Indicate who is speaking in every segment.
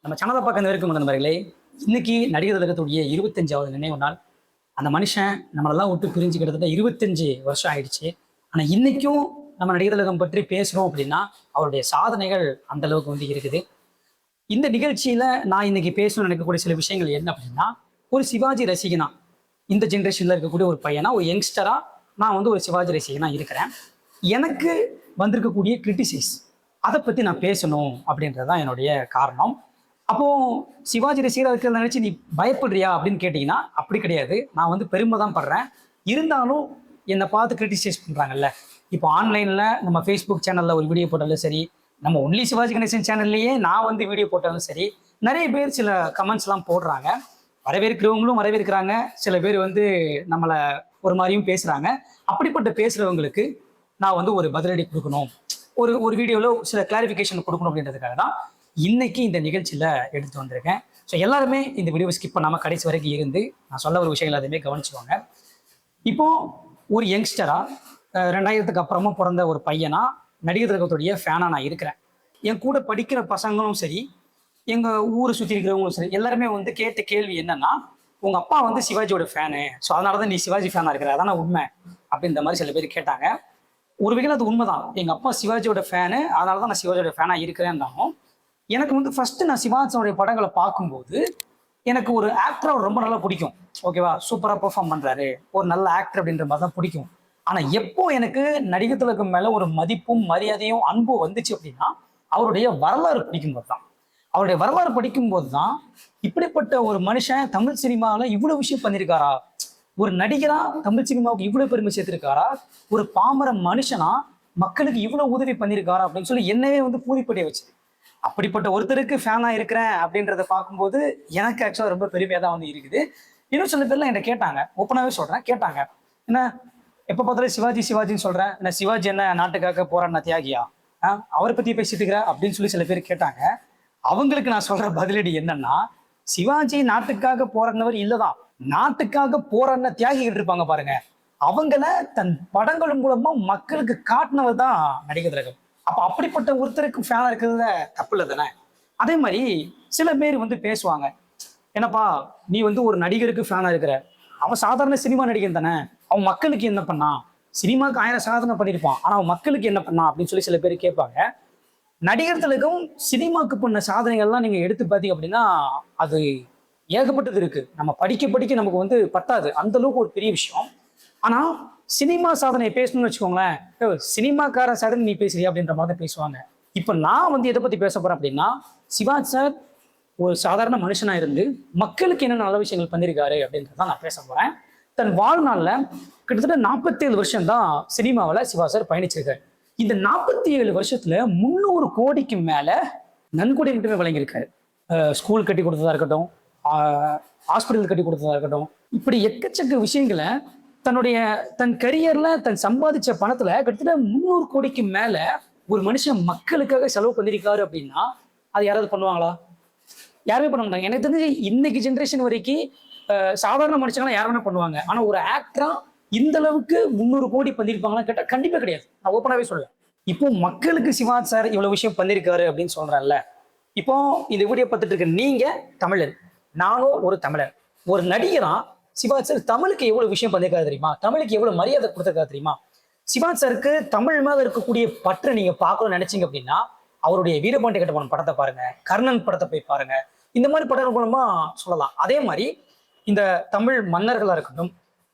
Speaker 1: நம்ம சேனலை பார்க்க இருக்கும் நண்பர்களே, இன்னைக்கு நடிகர் திலகத்துடைய 25வது நினைவு நாள். அந்த மனுஷன் நம்மளெல்லாம் விட்டு பிரிஞ்சு கிட்டத்தட்ட 25 வருஷம் ஆயிடுச்சு. ஆனா இன்னைக்கும் நம்ம நடிகர் திலகம் பற்றி பேசுறோம் அப்படின்னா அவருடைய சாதனைகள் அந்த அளவுக்கு இருக்குது. இந்த நிகழ்ச்சியில நான் இன்னைக்கு பேசணும்னு நினைக்கக்கூடிய சில விஷயங்கள் என்ன அப்படின்னா, ஒரு சிவாஜி ரசிகனா, இந்த ஜென்ரேஷன்ல இருக்கக்கூடிய ஒரு பையனா, ஒரு யங்ஸ்டரா நான் ஒரு சிவாஜி ரசிகனா இருக்கிறேன். எனக்கு வந்திருக்கக்கூடிய கிரிட்டிசைஸ் அதை பத்தி நான் பேசணும் அப்படின்றதுதான் என்னுடைய காரணம். அப்போ சிவாஜி ரசிகராக இருக்கிறத நினைச்சு நீ பயப்படுறியா அப்படின்னு கேட்டீங்கன்னா அப்படி கிடையாது. நான் பெருமை தான் படுறேன். இருந்தாலும் என்னை பார்த்து கிரிட்டிசைஸ் பண்றாங்கல்ல. இப்போ ஆன்லைன்ல நம்ம ஃபேஸ்புக் சேனல்ல ஒரு வீடியோ போட்டாலும் சரி, நம்ம ஒன்லி சிவாஜி கணேசன் சேனல்லையே நான் வீடியோ போட்டாலும் சரி, நிறைய பேர் சில கமெண்ட்ஸ்லாம் போடுறாங்க. வரவேற்கிறவங்களும் வரவேற்கிறாங்க, சில பேர் நம்மளை ஒரு மாதிரியும் பேசுறாங்க. அப்படிப்பட்ட பேசுறவங்களுக்கு நான் ஒரு பதிலடி கொடுக்கணும், ஒரு ஒரு வீடியோவில் சில கிளாரிஃபிகேஷன் கொடுக்கணும் அப்படின்றதுக்காக தான் இன்னைக்கு இந்த நிகழ்ச்சியில் எடுத்துட்டு வந்திருக்கேன். ஸோ எல்லாருமே இந்த வீடியோவை ஸ்கிப் பண்ணாமல் கடைசி வரைக்கும் இருந்து நான் சொல்ல ஒரு விஷயங்கள் எல்லாத்தையுமே கவனிச்சுவாங்க. இப்போ ஒரு யங்ஸ்டரா 2000க்கு அப்புறமா பிறந்த ஒரு பையனா நடிகர் திலகத்துடைய ஃபேனாக நான் இருக்கிறேன். என் கூட படிக்கிற பசங்களும் சரி, எங்கள் ஊரை சுற்றி இருக்கிறவங்களும் சரி, எல்லாருமே கேட்ட கேள்வி என்னன்னா, உங்கள் அப்பா சிவாஜியோட ஃபேனு, ஸோ அதனால தான் நீ சிவாஜி ஃபேனாக இருக்கிற, அதான உண்மை அப்படின்ற மாதிரி சில பேர் கேட்டாங்க. ஒரு வகையில் அது உண்மைதான். எங்கள் அப்பா சிவாஜியோட ஃபேனு, அதனால தான் நான் சிவாஜியோட ஃபேனாக இருக்கிறேன்னாலும், எனக்கு ஃபர்ஸ்ட் நான் சிவாஜியோடைய படங்களை பார்க்கும்போது எனக்கு ஒரு ஆக்டரை ரொம்ப நல்லா பிடிக்கும். ஓகேவா, சூப்பராக பெர்ஃபார்ம் பண்ணுறாரு, ஒரு நல்ல ஆக்டர் அப்படின்ற மாதிரி தான் பிடிக்கும். ஆனால் எப்போ எனக்கு நடிகர் திலகம் மேலே ஒரு மதிப்பும் மரியாதையும் அன்பும் வந்துச்சு அப்படின்னா, அவருடைய வரலாறு படிக்கும்போது தான். அவருடைய வரலாறு படிக்கும்போது தான் இப்படிப்பட்ட ஒரு மனுஷன் தமிழ் சினிமாவில் இவ்வளோ விஷயம் பண்ணியிருக்காரா, ஒரு நடிகரா தமிழ் சினிமாவுக்கு இவ்வளவு பெருமை சேர்த்திருக்காரா, ஒரு பாமர மனுஷனா மக்களுக்கு இவ்வளவு உதவி பண்ணியிருக்காரா அப்படின்னு சொல்லி என்னவே பூரிப்படைய வச்சு, அப்படிப்பட்ட ஒருத்தருக்கு ஃபேனா இருக்கிறேன் அப்படின்றத பார்க்கும்போது எனக்கு ஆக்சுவலாக ரொம்ப பெருமையாக தான் இருக்குது. இன்னும் சில பேர்லாம் என்கிட்ட கேட்டாங்க, ஓப்பனாகவே சொல்றேன், கேட்டாங்க, என்ன எப்போ பார்த்தாலும் சிவாஜி சிவாஜின்னு சொல்றேன், என்ன சிவாஜி என்ன நாட்டுக்காக போராடின தியாகியா, அவரை பத்தி பேசிட்டு இருக்கிற அப்படின்னு சொல்லி சில பேர் கேட்டாங்க. அவங்களுக்கு நான் சொல்ற பதிலடி என்னன்னா, சிவாஜி நாட்டுக்காக போராடினவர் இல்லதான், நாட்டுக்காக போராடின தியாகிகள் இருப்பாங்க பாருங்க, அவங்கள தன் படங்கள் மூலமா மக்களுக்கு காட்டினவர் தான் நடிகர் திலகம். அப்ப அப்படிப்பட்ட ஒருத்தருக்கு ஃபேனா இருக்கிறதுல தப்பு இல்லை தானே. அதே மாதிரி சில பேர் பேசுவாங்க, என்னப்பா நீ ஒரு நடிகருக்கு ஃபேனா இருக்கிற, அவன் சாதாரண சினிமா நடிகன் தானே, அவன் மக்களுக்கு என்ன பண்ணான், சினிமாவுக்கு 1000 சாதனை பண்ணியிருப்பான், ஆனா அவன் மக்களுக்கு என்ன பண்ணான் அப்படின்னு சொல்லி சில பேர் கேட்பாங்க. நடிகர் திலகம் சினிமாவுக்கு பண்ண சாதனைகள்லாம் நீங்க எடுத்து பார்த்தீங்க அப்படின்னா அது ஏகப்பட்டது இருக்கு. நம்ம படிக்க படிக்க நமக்கு பத்தாது, அந்த அளவுக்கு ஒரு பெரிய விஷயம். ஆனா சினிமா சாதனையை பேசணும்னு வச்சுக்கோங்களேன், சினிமாக்கார சாதனை நீ பேசுறியா அப்படின்ற மாதிரி தான் பேசுவாங்க. இப்ப நான் எதை பத்தி பேச போறேன் அப்படின்னா, சிவாஜி சார் ஒரு சாதாரண மனுஷனா இருந்து மக்களுக்கு என்ன நல்ல விஷயங்கள் பண்ணியிருக்காரு அப்படின்றதான் நான் பேச போறேன். தன் வாழ்நாள்ல கிட்டத்தட்ட 47 வருஷம் தான் சினிமாவில் சிவா சார் பயணிச்சிருக்காரு. இந்த 47 வருஷத்துல 300 கோடிக்கு மேல நன்கொடை மட்டுமே வழங்கியிருக்காரு. ஸ்கூல் கட்டி கொடுத்ததா இருக்கட்டும், ஹாஸ்பிட்டல் கட்டி கொடுத்ததா இருக்கட்டும், இப்படி எக்கச்சக்க விஷயங்களை தன் கரியர்ல தன் சம்பாதிச்ச பணத்துல கிட்டத்தட்ட 300 கோடிக்கு மேல ஒரு மனுஷன் மக்களுக்காக செலவு பண்ணியிருக்காரு அப்படின்னா அது யாராவது பண்ணுவாங்களா? யாருமே பண்ண மாட்டாங்க. எனக்கு தெரிஞ்சு இன்னைக்கு ஜென்ரேஷன் வரைக்கும் சாதாரண மனுஷங்களாம் யாருமே பண்ணுவாங்க. ஆனா ஒரு ஆக்டரா இந்த அளவுக்கு 300 கோடி பண்ணியிருப்பாங்களா கேட்டா கண்டிப்பா கிடையாது. நான் ஓப்பனாவே சொல்லுவேன். இப்போ மக்களுக்கு சிவாஜி சார் இவ்வளவு விஷயம் பண்ணியிருக்காரு அப்படின்னு சொல்றேன்ல, இப்போ இந்த வீடியோ பார்த்துட்டு இருக்க நீங்க தமிழர், நானும் ஒரு தமிழர். ஒரு நடிகரா சிவாஜி சார் தமிழுக்கு எவ்வளவு விஷயம் பண்ணியிருக்காரு தெரியுமா, தமிழுக்கு எவ்வளவு மரியாதை கொடுத்திருக்காரு தெரியுமா. சிவாஜி சாருக்கு தமிழ் மேல இருக்கக்கூடிய பற்று நீங்க பார்க்கணும்னு நினைச்சீங்க அப்படின்னா அவருடைய வீரபாண்டிய கட்டபொம்மன் படத்தை பாருங்க, கர்ணன் படத்தை போய் பாருங்க, இந்த மாதிரி படங்கள் மூலமா சொல்லலாம். அதே மாதிரி இந்த தமிழ் மன்னர்களா இருக்கட்டும்,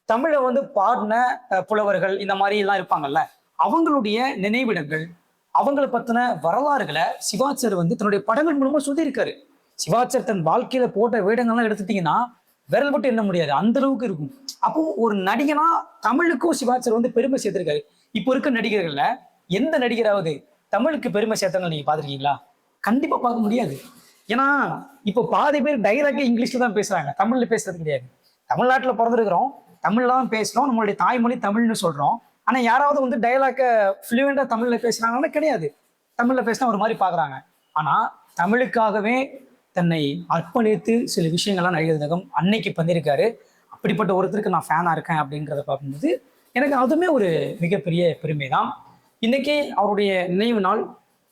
Speaker 1: தமிழை பாடின புலவர்கள் இந்த மாதிரி எல்லாம் இருப்பாங்கல்ல, அவங்களுடைய நினைவிடங்கள், அவங்களை பத்தின வரலாறுகளை சிவாஜி சார் தன்னுடைய படங்கள் மூலமா சொல்லியிருக்காரு. சிவாஜி சார் தன் வாழ்க்கையில போட்ட வேடங்கள்லாம் எடுத்துட்டீங்கன்னா விரல் மட்டும் எண்ண முடியாது, அந்த அளவுக்கு இருக்கும். அப்போ ஒரு நடிகனா தமிழுக்கும் சிவாஜி சார் பெருமை சேர்த்திருக்காரு. இப்போ இருக்க நடிகர்கள்ல எந்த நடிகராவது தமிழுக்கு பெருமை சேர்த்தவங்க நீங்க பாத்திருக்கீங்களா? கண்டிப்பா பார்க்க முடியாது. ஏன்னா இப்போ பாதி பேர் டைரக்டா இங்கிலீஷ்ல தான் பேசுறாங்க, தமிழ்ல பேசுறது கிடையாது. தமிழ்நாட்டுல பிறந்திருக்கிறோம், தமிழ்ல தான் பேசுறோம், நம்மளுடைய தாய்மொழி தமிழ்னு சொல்றோம். ஆனா யாராவது டைலாக்க ஃப்ளூயண்டா தமிழ்ல பேசுறாங்கன்னா கிடையாது. தமிழ்ல பேசினா ஒரு மாதிரி பாக்குறாங்க. ஆனா தமிழுக்காகவே தன்னை அர்ப்பணித்து சில விஷயங்கள்லாம் நடிகர் திலகம் அன்னைக்கு பண்ணியிருக்காரு. அப்படிப்பட்ட ஒருத்தருக்கு நான் ஃபேனா இருக்கேன் அப்படின்றத பார்க்கும்போது எனக்கு அதுவுமே ஒரு மிகப்பெரிய பெருமை தான். இன்னைக்கு அவருடைய நினைவு நாள்.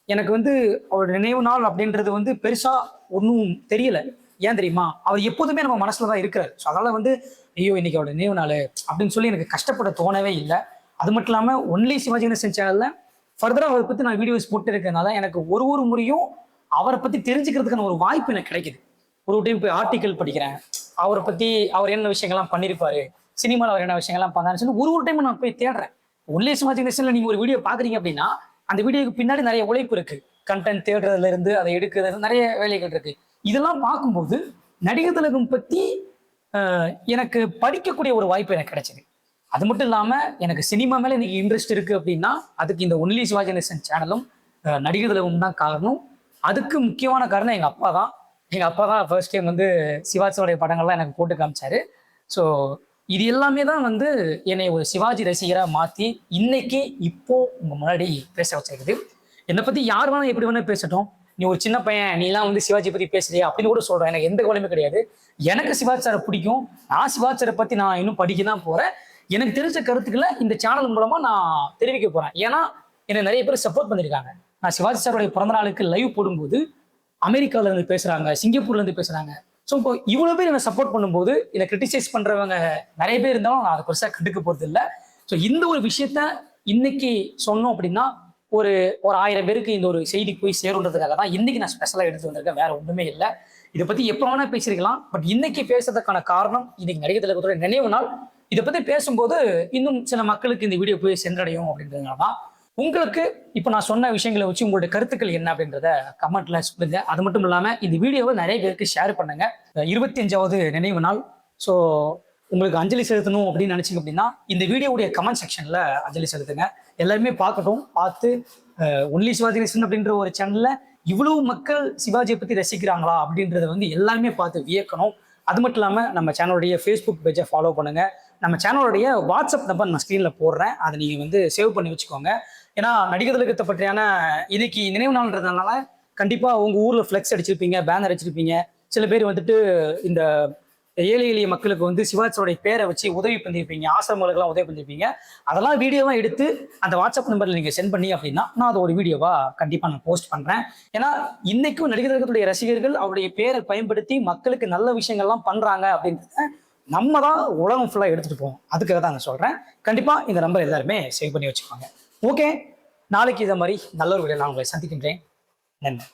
Speaker 1: எனக்கு வந்து அவரோட நினைவு நாள் அப்படின்றது வந்து பெருசா ஒன்றும் தெரியல. ஏன் தெரியுமா? அவர் எப்போதுமே நம்ம மனசுல தான் இருக்கிறார். ஸோ அதனால வந்து ஐயோ இன்னைக்கு அவரோட நினைவு நாள் அப்படின்னு சொல்லி எனக்கு கஷ்டப்பட தோணவே இல்லை. அது மட்டும் இல்லாமல் ஒன்லி சிவாஜி கணேசன் சேனல்ல ஃபர்தரா அவரை பத்தி நான் வீடியோஸ் போட்டு இருக்கனால எனக்கு ஒரு ஒரு முறையும் அவரை பத்தி தெரிஞ்சுக்கிறதுக்கான ஒரு வாய்ப்பு எனக்கு கிடைக்குது. ஒரு டைம் போய் ஆர்டிக்கல் படிக்கிறேன், அவரை பத்தி அவர் என்ன விஷயங்கள்லாம் பண்ணியிருப்பாரு, சினிமாவில் அவர் என்ன விஷயங்கள்லாம் பண்ணாருன்னு சொல்லி ஒரு டைம் நான் போய் தேடுறேன். ஒன்லி சிவாஜி கணேசன்ல நீங்க ஒரு வீடியோ பாக்குறீங்க அப்படின்னா அந்த வீடியோக்கு பின்னாடி நிறைய உழைப்பு இருக்கு. கண்டென்ட் தேடுறதுல இருந்து அதை எடுக்கிறதுல நிறைய வேலைகள் இருக்கு. இதெல்லாம் பார்க்கும்போது நடிகர் திலகம் பத்தி எனக்கு படிக்கக்கூடிய ஒரு வாய்ப்பு எனக்கு கிடைச்சது. அது மட்டும் இல்லாம எனக்கு சினிமா மேல இன்னைக்கு இன்ட்ரெஸ்ட் இருக்கு அப்படின்னா அதுக்கு இந்த ஒன்லி சிவாஜி கணேசன் சேனலும் நடிகர் திலகம் தான் காரணம். அதுக்கு முக்கியமான காரணம் எங்க அப்பா தான். எங்க அப்பா தான் ஃபர்ஸ்ட் டைம் வந்து சிவாஜியோடைய படங்கள்லாம் எனக்கு போட்டு காமிச்சாரு. ஸோ இது எல்லாமே தான் வந்து என்னை ஒரு சிவாஜி ரசிகராக மாற்றி இன்னைக்கு இப்போ உங்க முன்னாடி பேச வச்சிருக்குது. என்னை பத்தி யார் வேணா எப்படி வேணா பேசட்டும், நீ ஒரு சின்ன பையன் நீலாம் வந்து சிவாஜி பத்தி பேசுறியா அப்படின்னு கூட சொல்றேன். எனக்கு எந்த கவலையுமே கிடையாது. எனக்கு சிவாஜி சாரை பிடிக்கும். நான் சிவாஜி சாரை பத்தி நான் இன்னும் படிக்க தான் போறேன். எனக்கு தெரிஞ்ச கருத்துக்களை இந்த சேனல் மூலமா நான் தெரிவிக்க போறேன். ஏன்னா என்னை நிறைய பேர் சப்போர்ட் பண்ணியிருக்காங்க. நான் சிவாஜி சாருடைய பிறந்த நாளுக்கு லைவ் போடும்போது அமெரிக்கால இருந்து பேசுறாங்க, சிங்கப்பூர்ல இருந்து பேசுறாங்க. ஸோ இப்போ இவ்வளவு பேர் என்னை சப்போர்ட் பண்ணும்போது இதை கிரிட்டிசைஸ் பண்றவங்க நிறைய பேர் இருந்தாலும் நான் அதை பெருசாக கண்டுக்க போறது இல்லை. ஸோ இந்த ஒரு விஷயத்த இன்னைக்கு சொன்னோம் அப்படின்னா ஒரு 1000 பேருக்கு இந்த ஒரு செய்தி போய் சேருன்றதுக்காக தான் இன்னைக்கு நான் ஸ்பெஷலாக எடுத்து வந்திருக்கேன். வேற ஒன்றுமே இல்லை. இதை பத்தி எப்போ வேணா பேசியிருக்கலாம். பட் இன்னைக்கு பேசுறதுக்கான காரணம் இன்னைக்கு நடிகர் திலகத்தோட நினைவு நாள். இதை பத்தி பேசும்போது இன்னும் சில மக்களுக்கு இந்த வீடியோ போய் சென்றடையும் அப்படின்றதுனால தான். உங்களுக்கு இப்போ நான் சொன்ன விஷயங்களை வச்சு உங்களுடைய கருத்துக்கள் என்ன அப்படின்றத கமெண்ட்ல சொல்லுங்க. அது மட்டும் இல்லாம இந்த வீடியோவை நிறைய பேருக்கு ஷேர் பண்ணுங்க. 25வது நினைவு நாள். ஸோ உங்களுக்கு அஞ்சலி செலுத்தணும் அப்படின்னு நினைச்சிங்க அப்படின்னா இந்த வீடியோவுடைய கமெண்ட் செக்ஷன்ல அஞ்சலி செலுத்துங்க. எல்லாருமே பார்க்கட்டும். பார்த்து ஒன்லி சிவாஜி கணேசன் அப்படின்ற ஒரு சேனல்ல இவ்வளவு மக்கள் சிவாஜியை பத்தி ரசிக்கிறாங்களா அப்படின்றத வந்து எல்லாருமே பார்த்து வியக்கணும். அது மட்டும் இல்லாமல் நம்ம சேனலுடைய ஃபேஸ்புக் பேஜை ஃபாலோ பண்ணுங்க. நம்ம சேனலுடைய வாட்ஸ்அப் நம்பர் நான் ஸ்க்ரீனில் போடுறேன். அதை நீங்கள் வந்து சேவ் பண்ணி வச்சுக்கோங்க. ஏன்னா நடிகர் திலகத்தை பற்றியான இன்னைக்கு நினைவு நாள்ன்றதுனால கண்டிப்பாக உங்கள் ஊரில் ஃப்ளெக்ஸ் அடிச்சிருப்பீங்க, பேனர் அடிச்சிருப்பீங்க. சில பேர் வந்துட்டு இந்த ஏழை எளிய மக்களுக்கு வந்து சிவாஜியோடைய பேரை வச்சு உதவி பண்ணியிருப்பீங்க, ஆசிரமங்களுக்கெல்லாம் உதவி பண்ணியிருப்பீங்க. அதெல்லாம் வீடியோவாக எடுத்து அந்த வாட்ஸ்அப் நம்பரில் நீங்கள் சென்ட் பண்ணி அப்படின்னா நான் அதை ஒரு வீடியோவாக கண்டிப்பாக நான் போஸ்ட் பண்ணுறேன். ஏன்னா இன்னைக்கும் நடிகர் திலகத்துடைய ரசிகர்கள் அவருடைய பேரை பயன்படுத்தி மக்களுக்கு நல்ல விஷயங்கள்லாம் பண்ணுறாங்க அப்படின்றத நம்ம தான் உலகம் ஃபுல்லாக எடுத்துகிட்டு போவோம். அதுக்காக தான் நான் சொல்கிறேன். கண்டிப்பாக இந்த நம்பர் எல்லாருமே சேவ் பண்ணி வச்சுக்கோங்க. ஓகே, நாளைக்கு இதை மாதிரி நல்ல ஒரு வீடியோ நான் உங்களை சந்திக்கின்றேன். நன்றி.